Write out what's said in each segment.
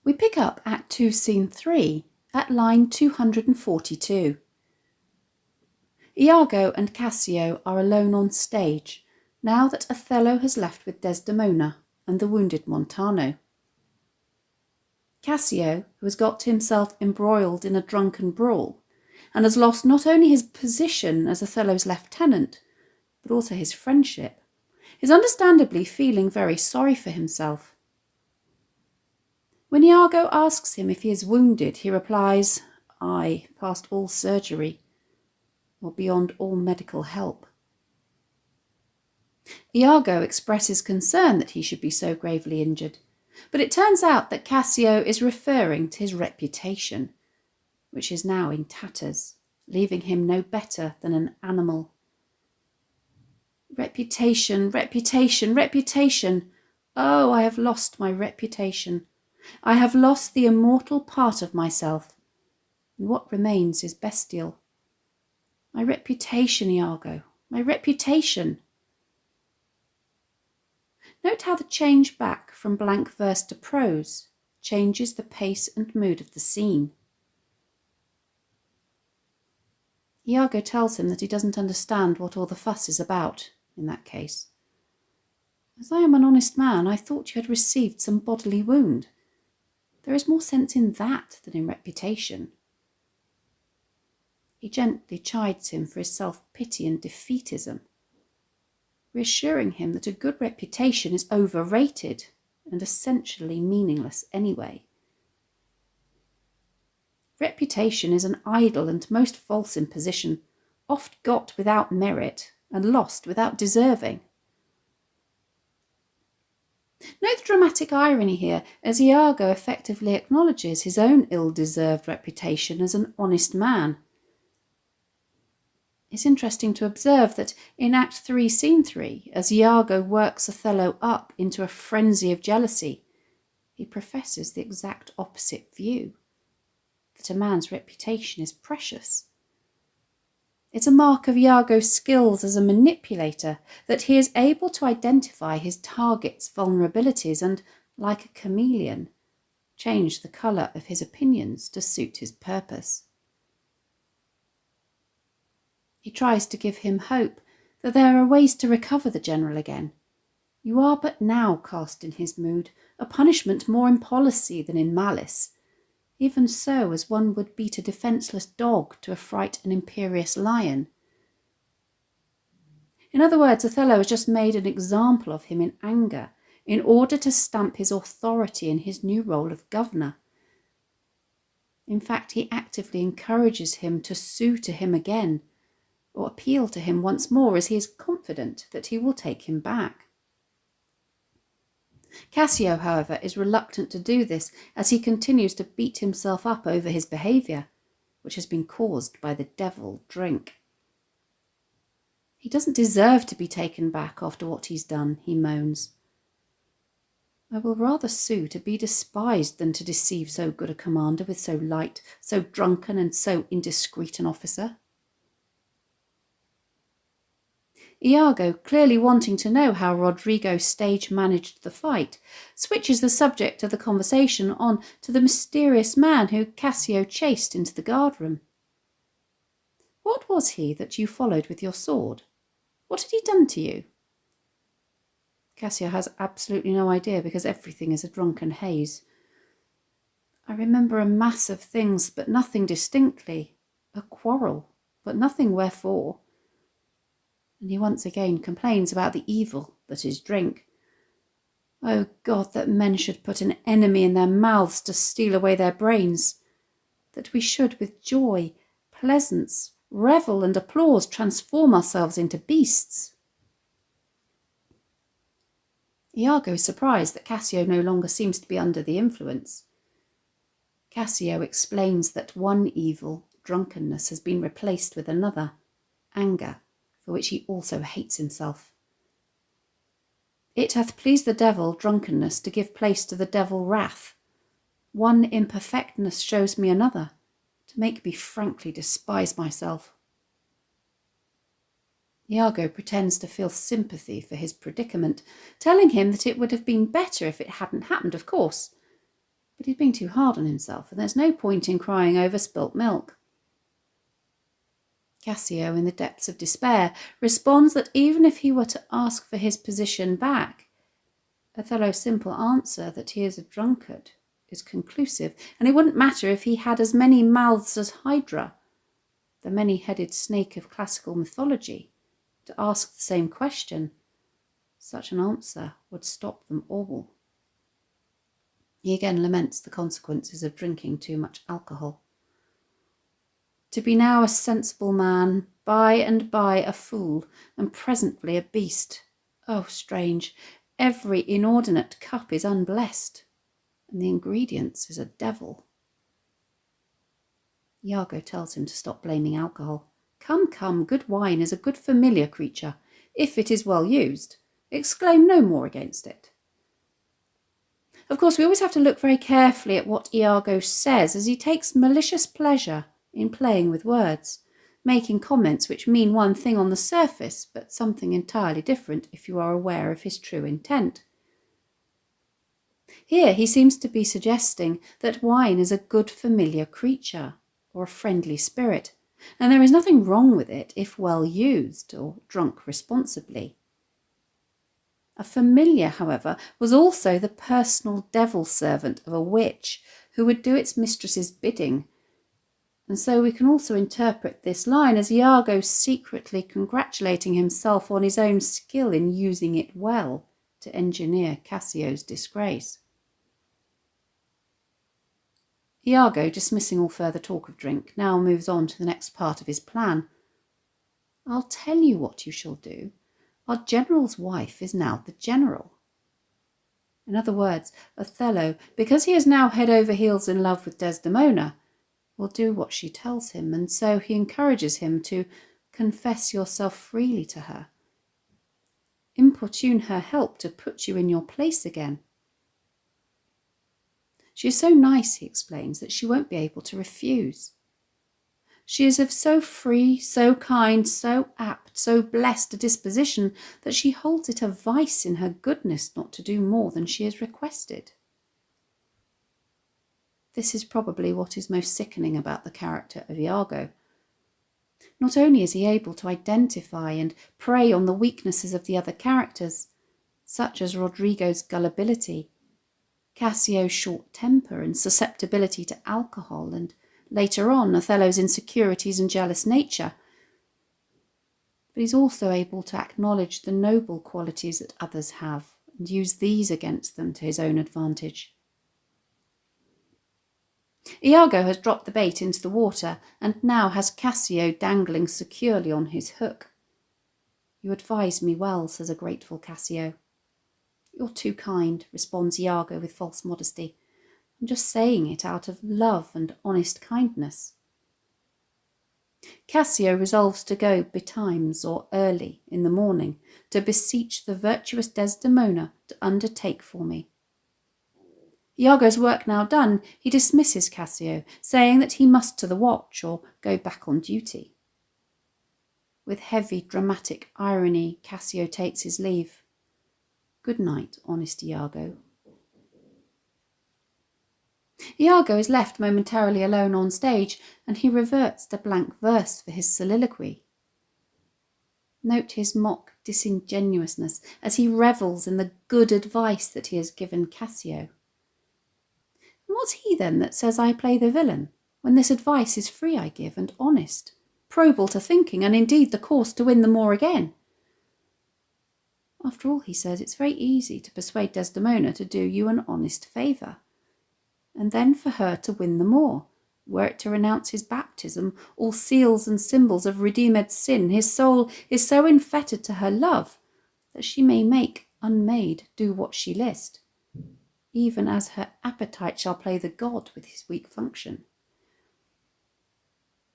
We pick up Act 2, Scene 3 at line 242. Iago and Cassio are alone on stage, now that Othello has left with Desdemona and the wounded Montano. Cassio, who has got himself embroiled in a drunken brawl, and has lost not only his position as Othello's lieutenant, but also his friendship, is understandably feeling very sorry for himself. When Iago asks him if he is wounded, he replies, "Aye, past all surgery, or beyond all medical help." Iago expresses concern that he should be so gravely injured, but it turns out that Cassio is referring to his reputation, which is now in tatters, leaving him no better than an animal. Reputation, reputation, reputation. Oh, I have lost my reputation. I have lost the immortal part of myself, and what remains is bestial. My reputation, Iago, my reputation. Note how the change back from blank verse to prose changes the pace and mood of the scene. Iago tells him that he doesn't understand what all the fuss is about in that case. "As I am an honest man, I thought you had received some bodily wound. There is more sense in that than in reputation." He gently chides him for his self-pity and defeatism, reassuring him that a good reputation is overrated and essentially meaningless anyway. Reputation is an idle and most false imposition, oft got without merit and lost without deserving. Note the dramatic irony here, as Iago effectively acknowledges his own ill-deserved reputation as an honest man. It's interesting to observe that in Act 3, Scene 3, as Iago works Othello up into a frenzy of jealousy, he professes the exact opposite view, that a man's reputation is precious. It's a mark of Iago's skills as a manipulator that he is able to identify his target's vulnerabilities and, like a chameleon, change the colour of his opinions to suit his purpose. He tries to give him hope that there are ways to recover the general again. You are but now cast in his mood, a punishment more in policy than in malice, even so as one would beat a defenceless dog to affright an imperious lion. In other words, Othello has just made an example of him in anger in order to stamp his authority in his new role of governor. In fact, he actively encourages him to sue to him again, or appeal to him once more, as he is confident that he will take him back. Cassio, however, is reluctant to do this as he continues to beat himself up over his behaviour, which has been caused by the devil drink. He doesn't deserve to be taken back after what he's done, he moans. I will rather sue to be despised than to deceive so good a commander with so light, so drunken and so indiscreet an officer. Iago, clearly wanting to know how Rodrigo stage managed the fight, switches the subject of the conversation on to the mysterious man who Cassio chased into the guardroom. What was he that you followed with your sword? What had he done to you? Cassio has absolutely no idea because everything is a drunken haze. I remember a mass of things, but nothing distinctly. A quarrel, but nothing wherefore. And he once again complains about the evil that is drink. Oh God, that men should put an enemy in their mouths to steal away their brains, that we should with joy, pleasance, revel and applause transform ourselves into beasts. Iago is surprised that Cassio no longer seems to be under the influence. Cassio explains that one evil, drunkenness, has been replaced with another, anger, for which he also hates himself. It hath pleased the devil, drunkenness, to give place to the devil, wrath. One imperfectness shows me another, to make me frankly despise myself. Iago pretends to feel sympathy for his predicament, telling him that it would have been better if it hadn't happened, of course. But he's being too hard on himself, and there's no point in crying over spilt milk. Cassio, in the depths of despair, responds that even if he were to ask for his position back, Othello's simple answer that he is a drunkard is conclusive, and it wouldn't matter if he had as many mouths as Hydra, the many-headed snake of classical mythology, to ask the same question. Such an answer would stop them all. He again laments the consequences of drinking too much alcohol. To be now a sensible man, by and by a fool, and presently a beast. Oh, strange, every inordinate cup is unblessed, and the ingredients is a devil. Iago tells him to stop blaming alcohol. Come, come, good wine is a good familiar creature, if it is well used. Exclaim no more against it. Of course, we always have to look very carefully at what Iago says, as he takes malicious pleasure in playing with words, making comments which mean one thing on the surface, but something entirely different if you are aware of his true intent. Here he seems to be suggesting that wine is a good familiar creature, or a friendly spirit, and there is nothing wrong with it if well used or drunk responsibly. A familiar, however, was also the personal devil servant of a witch who would do its mistress's bidding, and so we can also interpret this line as Iago secretly congratulating himself on his own skill in using it well to engineer Cassio's disgrace. Iago, dismissing all further talk of drink, now moves on to the next part of his plan. I'll tell you what you shall do. Our general's wife is now the general. In other words, Othello, because he is now head over heels in love with Desdemona, will do what she tells him, and so he encourages him to confess yourself freely to her. Importune her help to put you in your place again. She is so nice, he explains, that she won't be able to refuse. She is of so free, so kind, so apt, so blessed a disposition that she holds it a vice in her goodness not to do more than she is requested. This is probably what is most sickening about the character of Iago. Not only is he able to identify and prey on the weaknesses of the other characters, such as Rodrigo's gullibility, Cassio's short temper and susceptibility to alcohol, and later on Othello's insecurities and jealous nature, but he's also able to acknowledge the noble qualities that others have and use these against them to his own advantage. Iago has dropped the bait into the water and now has Cassio dangling securely on his hook. You advise me well, says a grateful Cassio. You're too kind, responds Iago with false modesty. I'm just saying it out of love and honest kindness. Cassio resolves to go betimes or early in the morning to beseech the virtuous Desdemona to undertake for me. Iago's work now done, he dismisses Cassio, saying that he must to the watch or go back on duty. With heavy dramatic irony, Cassio takes his leave. Good night, honest Iago. Iago is left momentarily alone on stage, and he reverts to blank verse for his soliloquy. Note his mock disingenuousness as he revels in the good advice that he has given Cassio. And what's he then that says I play the villain, when this advice is free I give and honest, probable to thinking, and indeed the course to win the more again? After all, he says, it's very easy to persuade Desdemona to do you an honest favour, and then for her to win the more, were it to renounce his baptism, all seals and symbols of redeemed sin. His soul is so infettered to her love that she may make unmade do what she list, even as her appetite shall play the god with his weak function.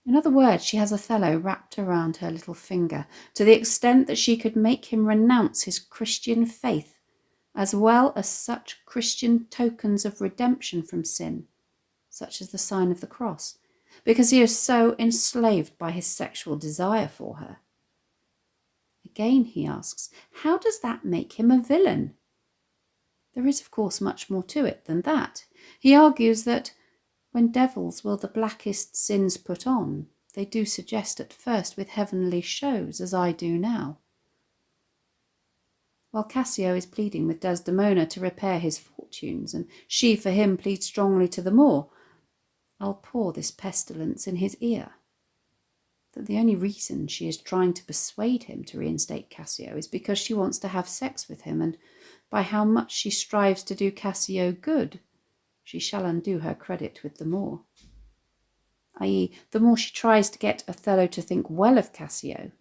In other words, she has Othello wrapped around her little finger, to the extent that she could make him renounce his Christian faith, as well as such Christian tokens of redemption from sin, such as the sign of the cross, because he is so enslaved by his sexual desire for her. Again he asks, how does that make him a villain? There is, of course, much more to it than that. He argues that when devils will the blackest sins put on, they do suggest at first with heavenly shows, as I do now. While Cassio is pleading with Desdemona to repair his fortunes, and she for him pleads strongly to the Moor, I'll pour this pestilence in his ear, that the only reason she is trying to persuade him to reinstate Cassio is because she wants to have sex with him, and by how much she strives to do Cassio good, she shall undo her credit with the Moor. I.e., the more she tries to get Othello to think well of Cassio,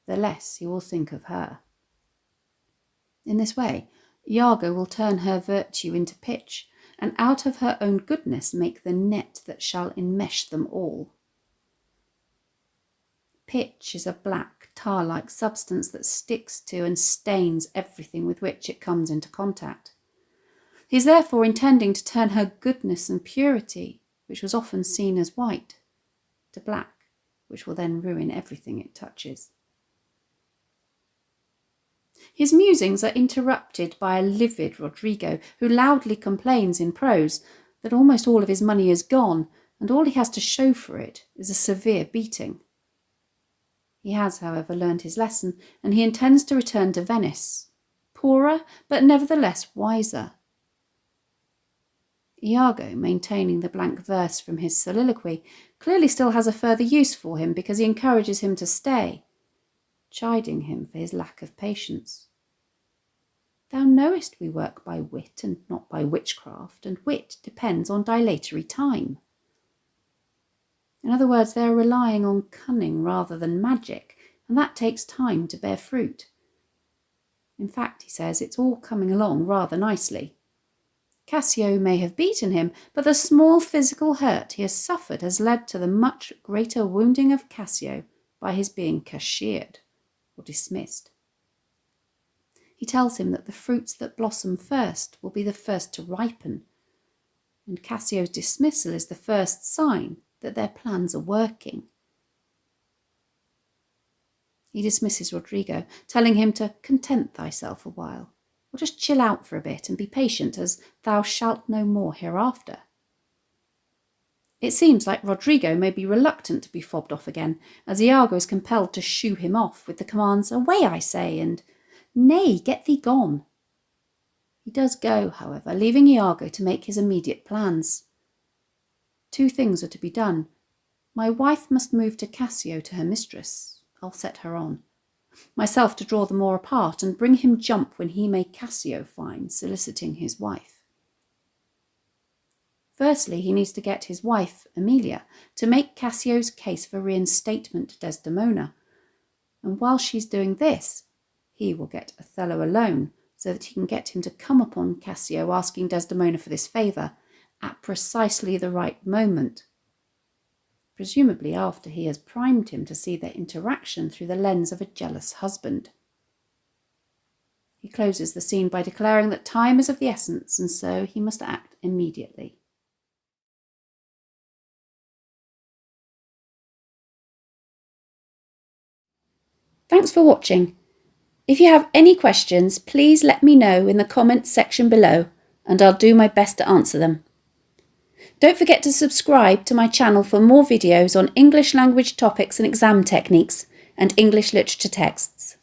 the less he will think of her. In this way, Iago will turn her virtue into pitch, and out of her own goodness make the net that shall enmesh them all. Pitch is a black, tar-like substance that sticks to and stains everything with which it comes into contact. He is therefore intending to turn her goodness and purity, which was often seen as white, to black, which will then ruin everything it touches. His musings are interrupted by a livid Rodrigo, who loudly complains in prose that almost all of his money is gone, and all he has to show for it is a severe beating. He has, however, learned his lesson, and he intends to return to Venice, poorer, but nevertheless wiser. Iago, maintaining the blank verse from his soliloquy, clearly still has a further use for him because he encourages him to stay, chiding him for his lack of patience. Thou knowest we work by wit and not by witchcraft, and wit depends on dilatory time. In other words, they are relying on cunning rather than magic, and that takes time to bear fruit. In fact, he says, it's all coming along rather nicely. Cassio may have beaten him, but the small physical hurt he has suffered has led to the much greater wounding of Cassio by his being cashiered, or dismissed. He tells him that the fruits that blossom first will be the first to ripen, and Cassio's dismissal is the first sign that their plans are working. He dismisses Rodrigo, telling him to content thyself a while, or just chill out for a bit and be patient, as thou shalt know more hereafter. It seems like Rodrigo may be reluctant to be fobbed off again, as Iago is compelled to shoo him off with the commands, "Away, I say," and "Nay, get thee gone." He does go, however, leaving Iago to make his immediate plans. 2 things are to be done. My wife must move to Cassio to her mistress. I'll set her on. Myself to draw the Moor apart and bring him jump when he may Cassio find soliciting his wife. Firstly, he needs to get his wife, Emilia, to make Cassio's case for reinstatement to Desdemona, and while she's doing this, he will get Othello alone so that he can get him to come upon Cassio asking Desdemona for this favour at precisely the right moment, presumably after he has primed him to see their interaction through the lens of a jealous husband. He closes the scene by declaring that time is of the essence, and so he must act immediately. Thanks for watching. If you have any questions, please let me know in the comments section below, and I'll do my best to answer them. Don't forget to subscribe to my channel for more videos on English language topics and exam techniques, and English literature texts.